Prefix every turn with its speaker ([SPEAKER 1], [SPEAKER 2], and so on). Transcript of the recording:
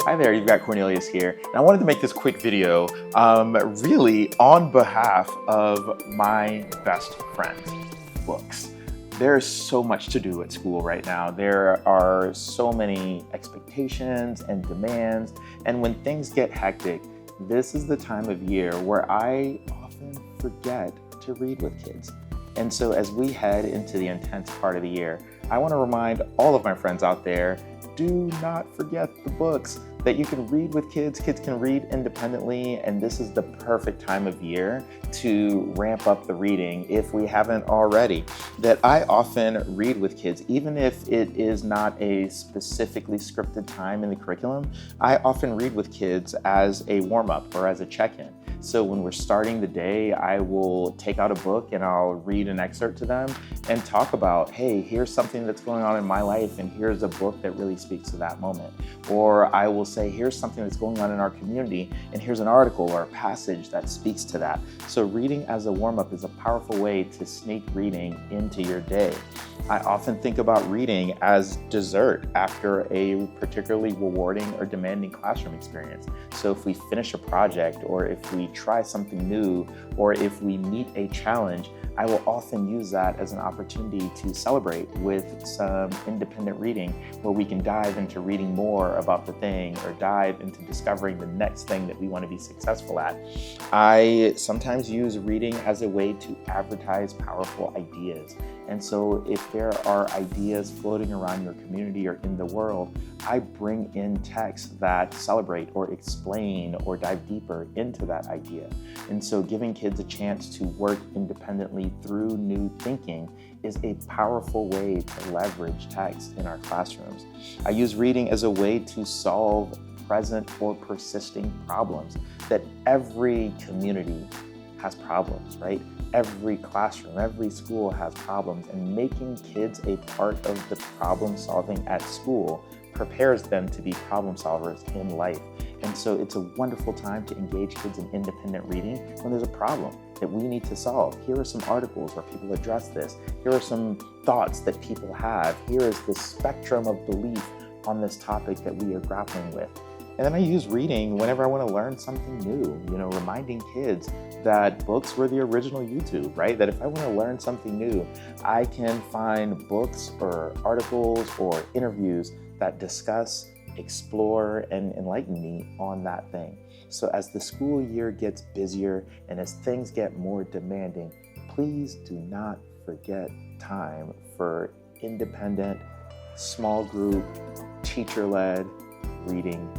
[SPEAKER 1] Hi there, you've got Cornelius here, and I wanted to make this quick video really on behalf of my best friends, books. There's so much to do at school right now. There are so many expectations and demands, and when things get hectic, this is the time of year where I often forget to read with kids. And so as we head into the intense part of the year, I want to remind all of my friends out there, do not forget the books that you can read with kids. Kids can read independently, and this is the perfect time of year to ramp up the reading if we haven't already. That I often read with kids, even if it is not a specifically scripted time in the curriculum, I often read with kids as a warm-up or as a check-in. So when we're starting the day, I will take out a book and I'll read an excerpt to them and talk about, hey, here's something that's going on in my life and here's a book that really speaks to that moment. Or I will say, here's something that's going on in our community and here's an article or a passage that speaks to that. So reading as a warm-up is a powerful way to sneak reading into your day. I often think about reading as dessert after a particularly rewarding or demanding classroom experience. So if we finish a project or if we try something new or if we meet a challenge, I will often use that as an opportunity to celebrate with some independent reading where we can dive into reading more about the thing or dive into discovering the next thing that we want to be successful at. I sometimes use reading as a way to advertise powerful ideas. And so if there are ideas floating around your community or in the world, I bring in texts that celebrate or explain or dive deeper into that idea. And so giving kids a chance to work independently through new thinking is a powerful way to leverage text in our classrooms. I use reading as a way to solve present or persisting problems. That every community has problems, right? Every classroom, every school has problems, and making kids a part of the problem solving at school prepares them to be problem solvers in life. And so it's a wonderful time to engage kids in independent reading when there's a problem that we need to solve. Here are some articles where people address this. Here are some thoughts that people have. Here is the spectrum of belief on this topic that we are grappling with. And then I use reading whenever I want to learn something new, reminding kids that books were the original YouTube, right? That if I want to learn something new, I can find books or articles or interviews that discuss, explore, and enlighten me on that thing. So as the school year gets busier and as things get more demanding, please do not forget time for independent, small group, teacher-led reading